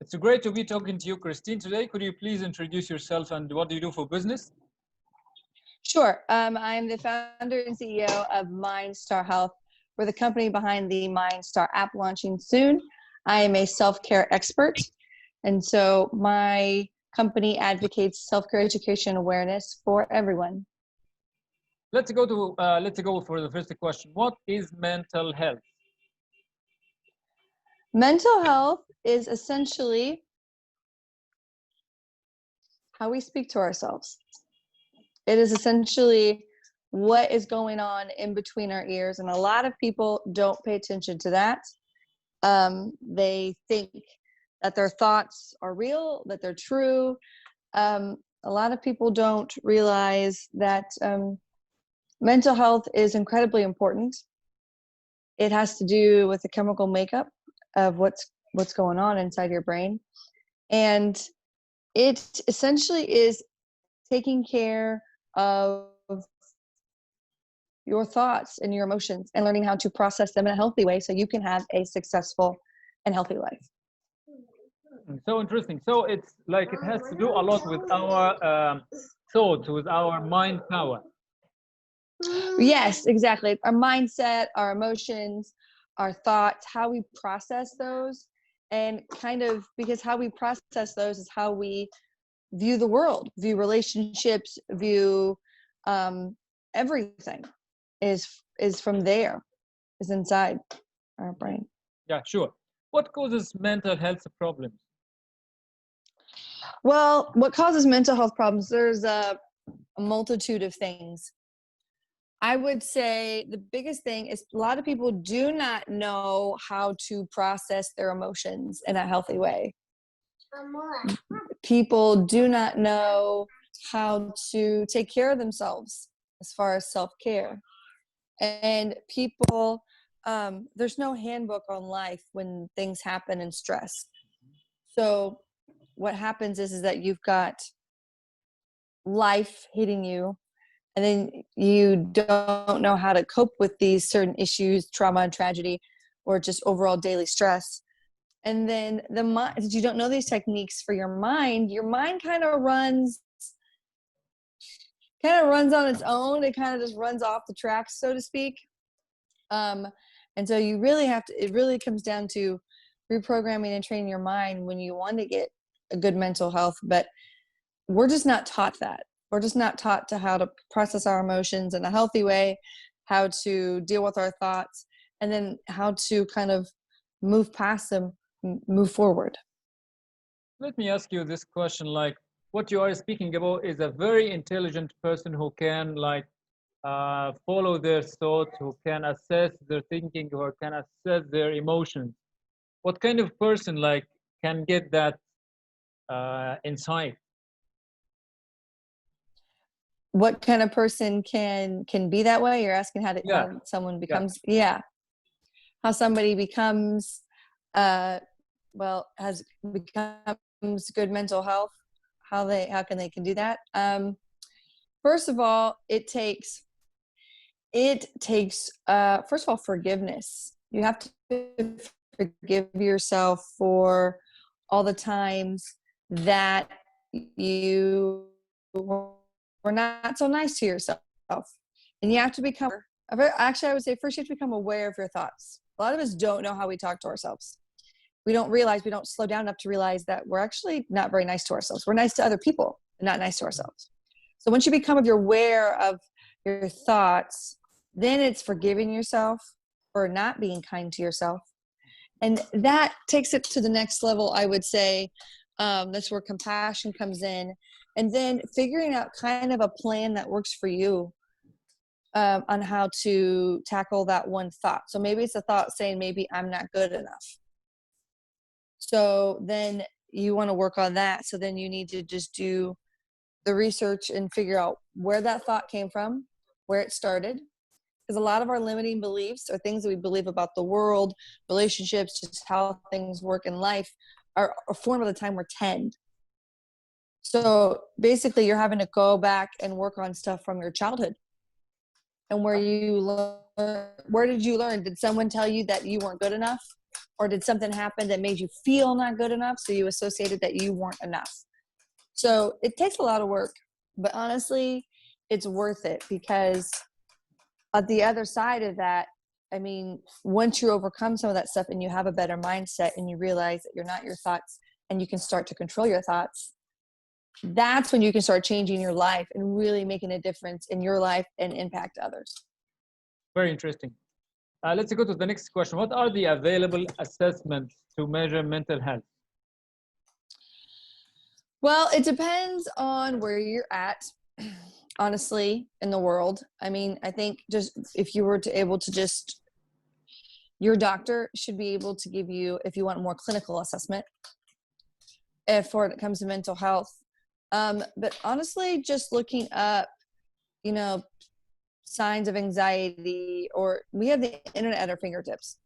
It's great to be talking to you, Kristin, today. Could you please introduce yourself and what do you do for business? Sure. I'm the founder and CEO of MindStar Health. We're the company behind the MindStar app launching soon. I am a self-care expert. And so my company advocates self-care education awareness for everyone. Let's go for the first question. What is mental health? Mental health is essentially how we speak to ourselves. It is essentially what is going on in between our ears. And a lot of people don't pay attention to that. They think that their thoughts are real, that they're true. A lot of people don't realize that mental health is incredibly important. It has to do with the chemical makeup of what's going on inside your brain. And it essentially is taking care of your thoughts and your emotions and learning how to process them in a healthy way so you can have a successful and healthy life. So interesting. So it's like it has to do a lot with our thoughts, with our mind power. Yes, exactly. Our mindset, our emotions, our thoughts, how we process those, and kind of because how we process those is how we view the world, view relationships, view everything is from there, is inside our brain. Yeah, sure. What causes mental health problems? Well, what causes mental health problems? There's a multitude of things. I would say the biggest thing is a lot of people do not know how to process their emotions in a healthy way. People do not know how to take care of themselves as far as self-care. And people, there's no handbook on life when things happen in stress. So what happens is that you've got life hitting you, and then you don't know how to cope with these certain issues, trauma and tragedy, or just overall daily stress. And then the mind, since you don't know these techniques for your mind kind of runs on its own. It kind of just runs off the tracks, so to speak. And so you really have to, it really comes down to reprogramming and training your mind when you want to get a good mental health. But we're just not taught that. We're just not taught to how to process our emotions in a healthy way, how to deal with our thoughts, and then how to kind of move past them, move forward. Let me ask you this question, like what you are speaking about is a very intelligent person who can follow their thoughts, who can assess their thinking, or can assess their emotions. What kind of person can get that insight? What kind of person can be that way? You're asking how someone becomes, how somebody becomes, has becomes good mental health, how can they do that? First of all, it takes first of all, forgiveness. You have to forgive yourself for all the times that you were not so nice to yourself. And you have to become, actually I would say first you have to become aware of your thoughts. A lot of us don't know how we talk to ourselves. We don't slow down enough to realize that we're actually not very nice to ourselves. We're nice to other people, but not nice to ourselves. So once you become aware of your thoughts, then it's forgiving yourself for not being kind to yourself. And that takes it to the next level, I would say. That's where compassion comes in. And then figuring out kind of a plan that works for you on how to tackle that one thought. So maybe it's a thought saying, maybe I'm not good enough. So then you want to work on that. So then you need to just do the research and figure out where that thought came from, where it started. Because a lot of our limiting beliefs or things that we believe about the world, relationships, just how things work in life are formed by the time we're 10. So basically you're having to go back and work on stuff from your childhood. And where did you learn? Did someone tell you that you weren't good enough? or did something happen that made you feel not good enough, so you associated that you weren't enough? So it takes a lot of work, but honestly, it's worth it, because at the other side of that, I mean, once you overcome some of that stuff and you have a better mindset and you realize that you're not your thoughts and you can start to control your thoughts, that's when you can start changing your life and really making a difference in your life and impact others. Very interesting. Let's go to the next question. What are the available assessments to measure mental health? Well, it depends on where you're at, honestly, in the world. I mean, I think just if you were to able to just, your doctor should be able to give you, if you want a more clinical assessment, if when it comes to mental health. But honestly, just looking up, you know, signs of anxiety, or we have the internet at our fingertips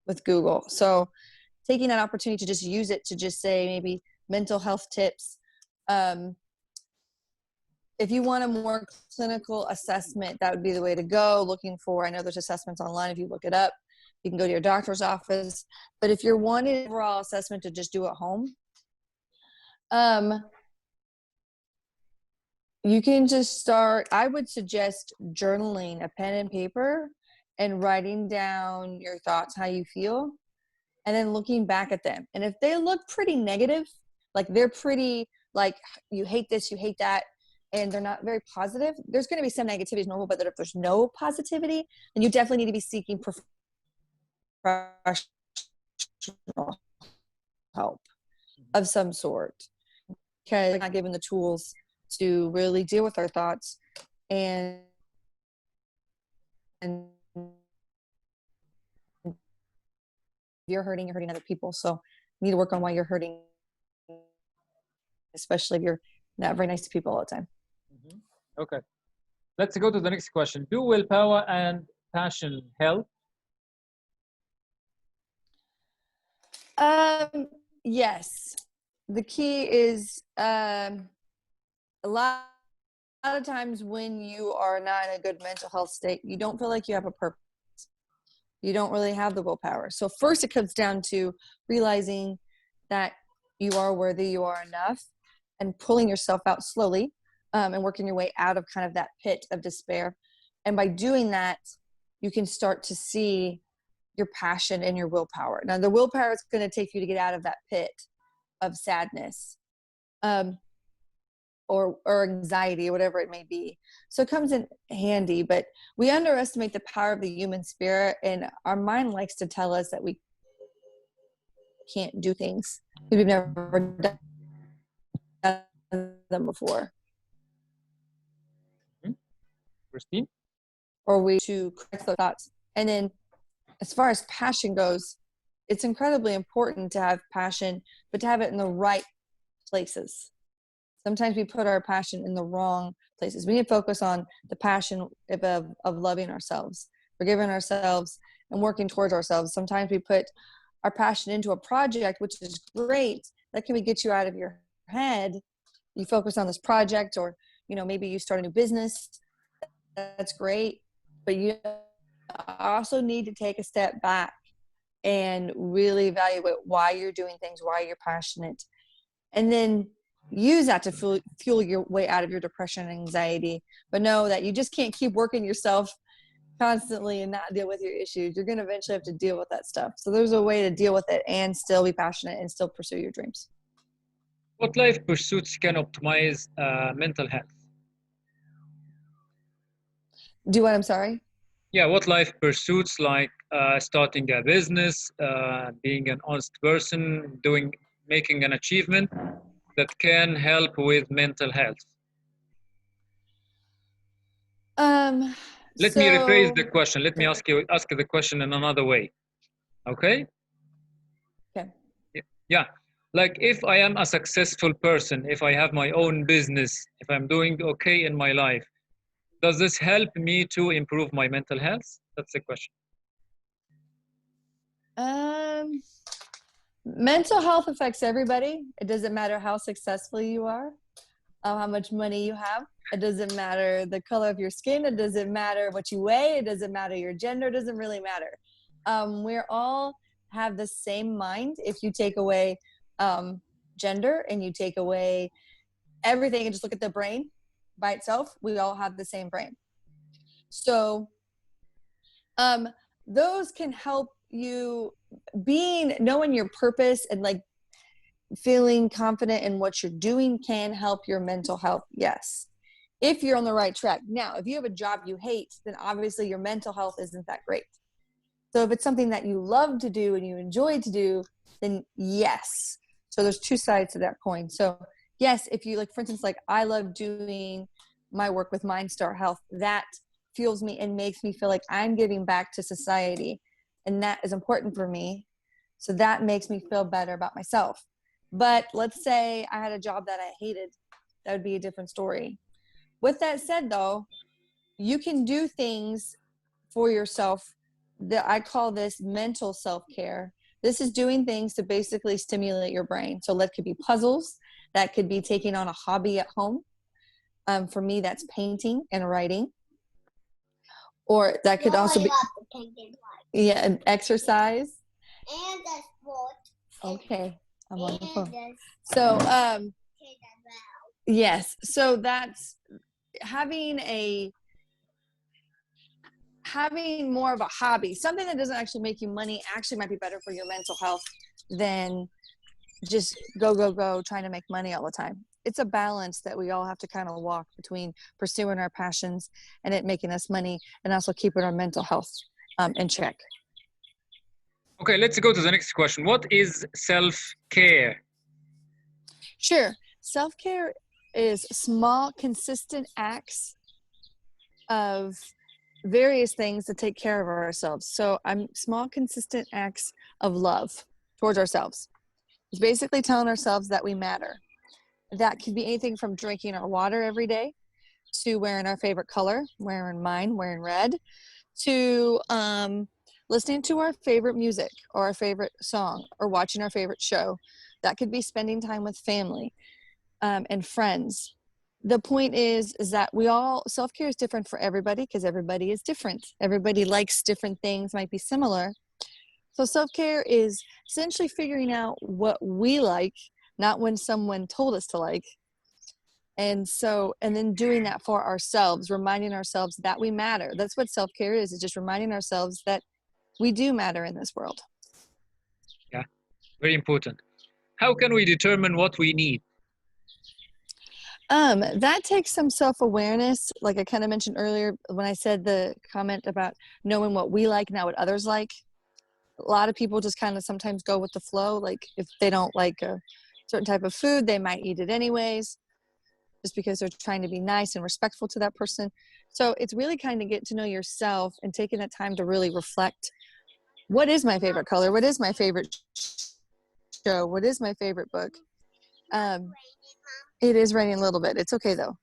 with Google. So taking that opportunity to just use it to just say maybe mental health tips. If you want a more clinical assessment, that would be the way to go. Looking for, I know there's assessments online. If you look it up, you can go to your doctor's office. But if you're wanting an overall assessment to just do at home, you can just start, I would suggest journaling, a pen and paper, and writing down your thoughts, how you feel, and then looking back at them. And if they look pretty negative, like they're pretty, like you hate this, you hate that, and they're not very positive, there's going to be some negativity is normal, but if there's no positivity, then you definitely need to be seeking professional help of some sort, because we're not given the tools to really deal with our thoughts, and you're hurting other people. So you need to work on why you're hurting, especially if you're not very nice to people all the time. Okay. Let's go to the next question. Do willpower and passion help? Yes. The key is a lot of times when you are not in a good mental health state, you don't feel like you have a purpose. You don't really have the willpower. So first it comes down to realizing that you are worthy, you are enough, and pulling yourself out slowly, and working your way out of kind of that pit of despair. And by doing that, you can start to see your passion and your willpower. Now, the willpower is going to take you to get out of that pit of sadness, or anxiety, or whatever it may be. So it comes in handy, but we underestimate the power of the human spirit, and our mind likes to tell us that we can't do things because we've never done them before. Kristin? Or we to correct the thoughts. And then as far as passion goes, it's incredibly important to have passion, but to have it in the right places. Sometimes we put our passion in the wrong places. We need to focus on the passion of loving ourselves, forgiving ourselves, and working towards ourselves. Sometimes we put our passion into a project, which is great. That can get you out of your head. You focus on this project, or maybe you start a new business. That's great, but you also need to take a step back and really evaluate why you're doing things, why you're passionate, and then use that to fuel your way out of your depression and anxiety. But know that you just can't keep working yourself constantly and not deal with your issues. You're going to eventually have to deal with that stuff. So there's a way to deal with it and still be passionate and still pursue your dreams. What life pursuits can optimize mental health? Do what? I'm sorry? Yeah, what life pursuits, like starting a business, being an honest person, making an achievement that can help with mental health? Let me rephrase the question. Let me ask you the question in another way. Okay? Okay. Yeah. Like, if I am a successful person, if I have my own business, if I'm doing okay in my life, does this help me to improve my mental health? That's the question. Mental health affects everybody. It doesn't matter how successful you are, how much money you have. It doesn't matter the color of your skin. It doesn't matter what you weigh. It doesn't matter your gender. It doesn't really matter. We're all have the same mind if you take away gender and you take away everything and just look at the brain by itself. We all have the same brain. So those can help you knowing your purpose and like feeling confident in what you're doing can help your mental health. Yes. If you're on the right track. Now, if you have a job you hate, then obviously your mental health isn't that great. So if it's something that you love to do and you enjoy to do, then yes. So there's two sides to that coin. So yes, if you like, for instance, like I love doing my work with MindStar Health, that fuels me and makes me feel like I'm giving back to society. And that is important for me. So that makes me feel better about myself. But let's say I had a job that I hated. That would be a different story. With that said, though, you can do things for yourself that I call this mental self-care. This is doing things to basically stimulate your brain. So that could be puzzles. That could be taking on a hobby at home. For me, that's painting and writing. Or that could also be an exercise. And a sport. Okay, I'm on the phone. So, yes. So that's having more of a hobby, something that doesn't actually make you money, actually might be better for your mental health than just go trying to make money all the time. It's a balance that we all have to kind of walk between pursuing our passions and it making us money and also keeping our mental health in check. Okay, let's go to the next question. What is self-care? Sure. Self-care is small, consistent acts of various things to take care of ourselves. So small, consistent acts of love towards ourselves. It's basically telling ourselves that we matter. That could be anything from drinking our water every day to wearing our favorite color, wearing red, to listening to our favorite music or our favorite song or watching our favorite show. That could be spending time with family and friends. The point is that self-care is different for everybody because everybody is different. Everybody likes different things, might be similar. So self-care is essentially figuring out what we like, not when someone told us to like. And then doing that for ourselves, reminding ourselves that we matter. That's what self-care is just reminding ourselves that we do matter in this world. Yeah, very important. How can we determine what we need? That takes some self-awareness. Like I kind of mentioned earlier when I said the comment about knowing what we like, not what others like. A lot of people just kind of sometimes go with the flow. Like if they don't like a certain type of food, they might eat it anyways, just because they're trying to be nice and respectful to that person. So it's really kind of get to know yourself and taking that time to really reflect. What is my favorite color? What is my favorite show? What is my favorite book? It is raining a little bit. It's okay though.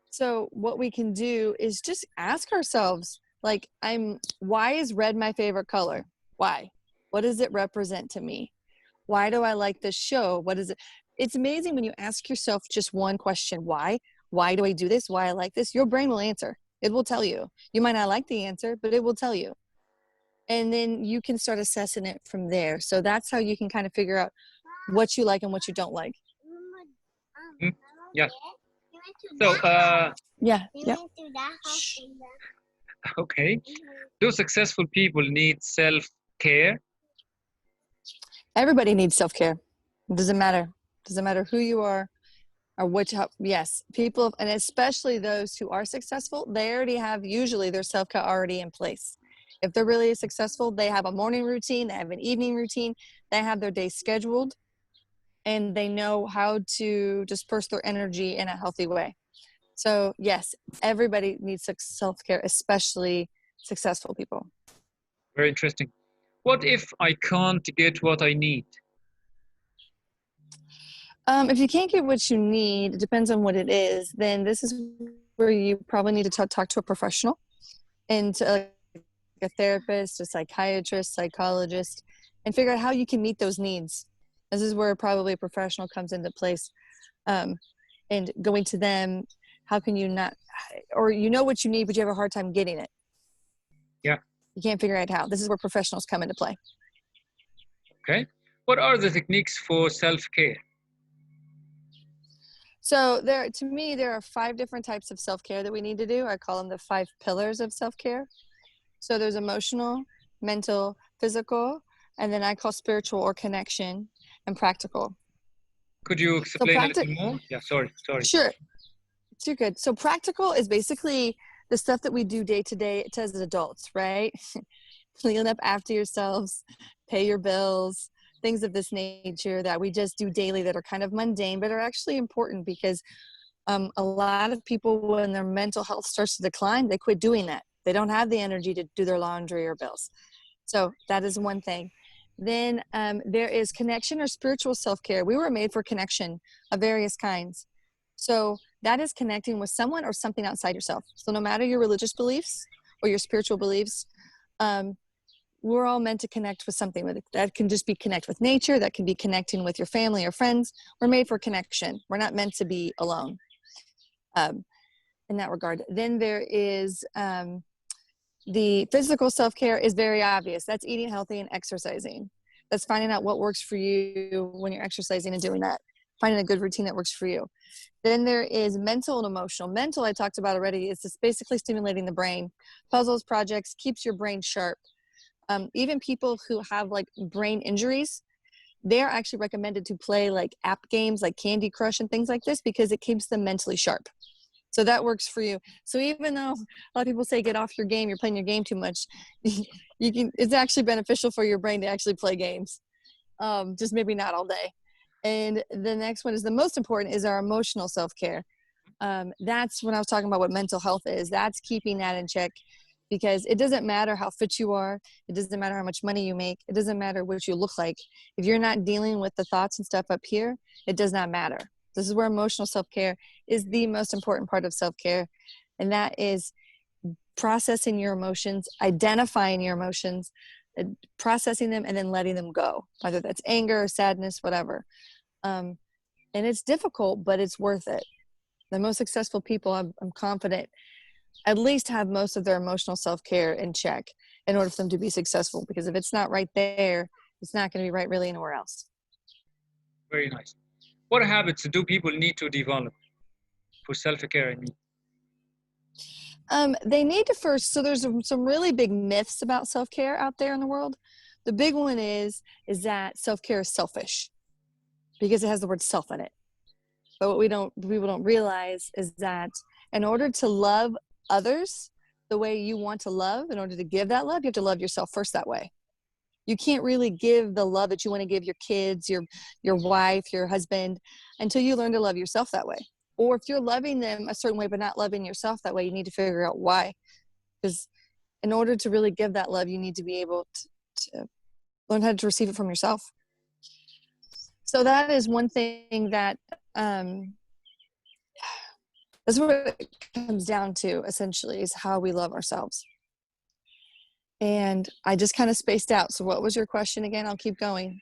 So what we can do is just ask ourselves, like, why is red my favorite color? Why? What does it represent to me? Why do I like this show? What is it? It's amazing when you ask yourself just one question. Why? Why do I do this? Why I like this? Your brain will answer. It will tell you. You might not like the answer, but it will tell you. And then you can start assessing it from there. So that's how you can kind of figure out what you like and what you don't like. Yeah. So, yeah. Okay. Do successful people need self-care? Everybody needs self-care. It doesn't matter. It doesn't matter who you are or yes, people, and especially those who are successful, they already have usually their self-care already in place. If they're really successful, they have a morning routine, they have an evening routine, they have their day scheduled, and they know how to disperse their energy in a healthy way. So yes, everybody needs self-care, especially successful people. Very interesting. What if I can't get what I need? If you can't get what you need, it depends on what it is, then this is where you probably need to talk to a professional and to like a therapist, a psychiatrist, psychologist, and figure out how you can meet those needs. This is where probably a professional comes into place. And going to them, how can you not, or you know what you need, but you have a hard time getting it. Yeah. You can't figure out how. This is where professionals come into play. Okay. What are the techniques for self-care? So to me, there are 5 different types of self-care that we need to do. I call them the 5 pillars of self-care. So there's emotional, mental, physical, and then I call spiritual or connection, and practical. Could you So explain a little more? Yeah, sorry. Sure. Too good. So practical is basically the stuff that we do day to day as adults, right? Clean up after yourselves, pay your bills, things of this nature that we just do daily that are kind of mundane, but are actually important because a lot of people, when their mental health starts to decline, they quit doing that. They don't have the energy to do their laundry or bills. So that is one thing. Then there is connection or spiritual self-care. We were made for connection of various kinds. So that is connecting with someone or something outside yourself. So no matter your religious beliefs or your spiritual beliefs, we're all meant to connect with something. That can just be connect with nature. That can be connecting with your family or friends. We're made for connection. We're not meant to be alone in that regard. Then there is the physical self-care is very obvious. That's eating healthy and exercising. That's finding out what works for you when you're exercising and doing that. Finding a good routine that works for you. Then there is mental and emotional. Mental, I talked about already, is just basically stimulating the brain. Puzzles, projects, keeps your brain sharp. Even people who have like brain injuries, they're actually recommended to play like app games like Candy Crush and things like this because it keeps them mentally sharp. So that works for you. So even though a lot of people say get off your game, you're playing your game too much, it's actually beneficial for your brain to actually play games. Just maybe not all day. And the next one is the most important is our emotional self-care. That's when I was talking about what mental health is. That's keeping that in check because it doesn't matter how fit you are. It doesn't matter how much money you make. It doesn't matter what you look like. If you're not dealing with the thoughts and stuff up here, it does not matter. This is where emotional self-care is the most important part of self-care. And that is processing your emotions, identifying your emotions, processing them, and then letting them go, whether that's anger, sadness, whatever. And it's difficult, but it's worth it. The most successful people, I'm confident, at least have most of their emotional self-care in check in order for them to be successful. Because if it's not right there, it's not going to be right really anywhere else. Very nice. What habits do people need to develop for self-care, I mean? They need to first, so there's some really big myths about self-care out there in the world. The big one is that self-care is selfish because it has the word self in it. But what people don't realize is that in order to love others the way you want to love, in order to give that love, you have to love yourself first that way. You can't really give the love that you want to give your kids, your wife, your husband, until you learn to love yourself that way. Or if you're loving them a certain way but not loving yourself that way, you need to figure out why. Because in order to really give that love, you need to be able to learn how to receive it from yourself. So that is one thing that that's what it comes down to, essentially, is how we love ourselves. And I just kind of spaced out. So what was your question again? I'll keep going.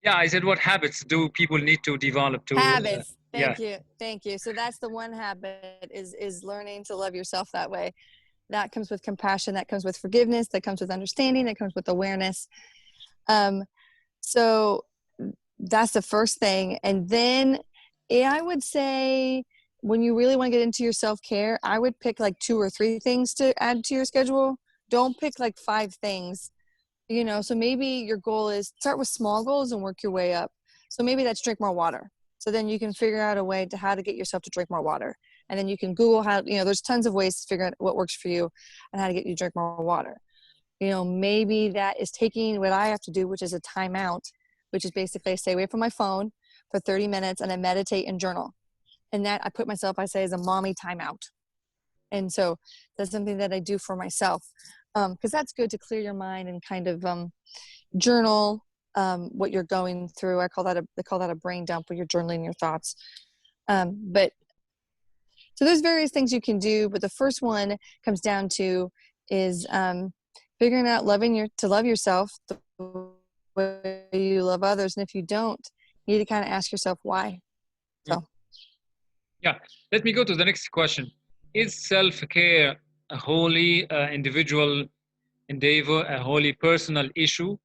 Yeah, I said, what habits do people need to develop to? Habits. Thank you. So that's the one habit is learning to love yourself that way. That comes with compassion. That comes with forgiveness. That comes with understanding. That comes with awareness. So that's the first thing. And then I would say when you really want to get into your self-care, I would pick like 2 or 3 things to add to your schedule. Don't pick like 5 things, so maybe your goal is start with small goals and work your way up. So maybe that's drink more water. So then you can figure out a way to how to get yourself to drink more water. And then you can Google how, there's tons of ways to figure out what works for you and how to get you to drink more water. Maybe that is taking what I have to do, which is a timeout, which is basically I stay away from my phone for 30 minutes and I meditate and journal. And that I put myself, I say, as a mommy timeout. And so that's something that I do for myself. Because that's good to clear your mind and kind of journal what you're going through. They call that a brain dump where you're journaling your thoughts. But so there's various things you can do, but the first one comes down to is figuring out to love yourself the way you love others. And if you don't, you need to kind of ask yourself why. So. Yeah, let me go to the next question. Is self-care a wholly individual endeavor, a wholly personal issue?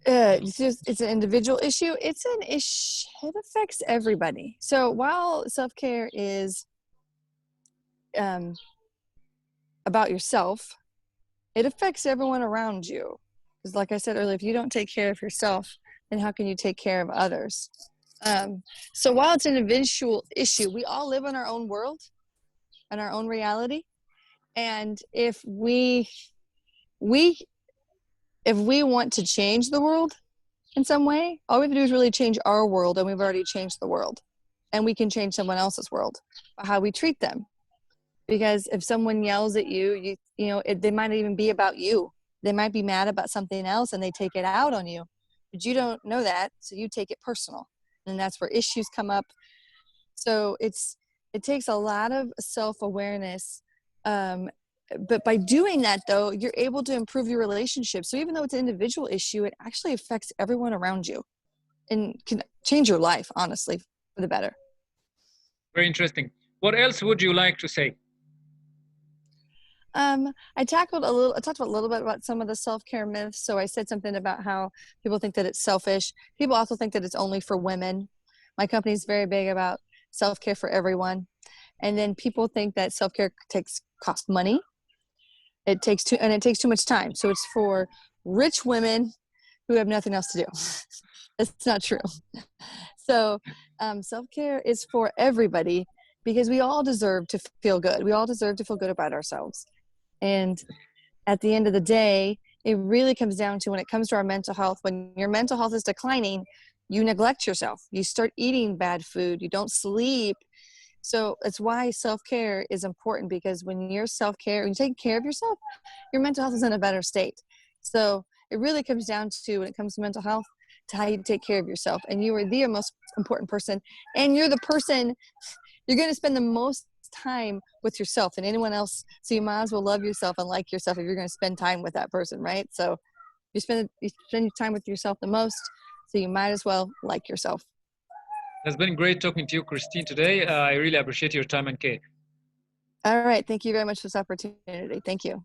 It's an individual issue. It's an issue. It affects everybody. So while self-care is about yourself, it affects everyone around you. Because like I said earlier, if you don't take care of yourself, then how can you take care of others? So while it's an individual issue, we all live in our own world and our own reality. And if we want to change the world in some way, all we have to do is really change our world, and we've already changed the world. And we can change someone else's world by how we treat them. Because if someone yells at you, they might even be about you. They might be mad about something else and they take it out on you. But you don't know that, so you take it personal. And that's where issues come up. So it takes a lot of self-awareness. But by doing that, though, you're able to improve your relationship. So even though it's an individual issue, it actually affects everyone around you and can change your life, honestly, for the better. Very interesting. What else would you like to say? I talked a little bit about some of the self-care myths. So I said something about how people think that it's selfish. People also think that it's only for women. My company is very big about self-care for everyone. And then people think that self-care costs money. It takes too much time. So it's for rich women who have nothing else to do. That's not true. So self-care is for everybody because we all deserve to feel good. We all deserve to feel good about ourselves. And at the end of the day, it really comes down to when it comes to our mental health, when your mental health is declining, you neglect yourself. You start eating bad food. You don't sleep. So that's why self-care is important, because when you're when you take care of yourself, your mental health is in a better state. So it really comes down to, when it comes to mental health, to how you take care of yourself. And you are the most important person. And you're the person, you're going to spend the most time with yourself than anyone else. So you might as well love yourself and like yourself if you're going to spend time with that person, right? So you spend time with yourself the most, so you might as well like yourself. It's been great talking to you, Kristin, today. I really appreciate your time and care. All right. Thank you very much for this opportunity. Thank you.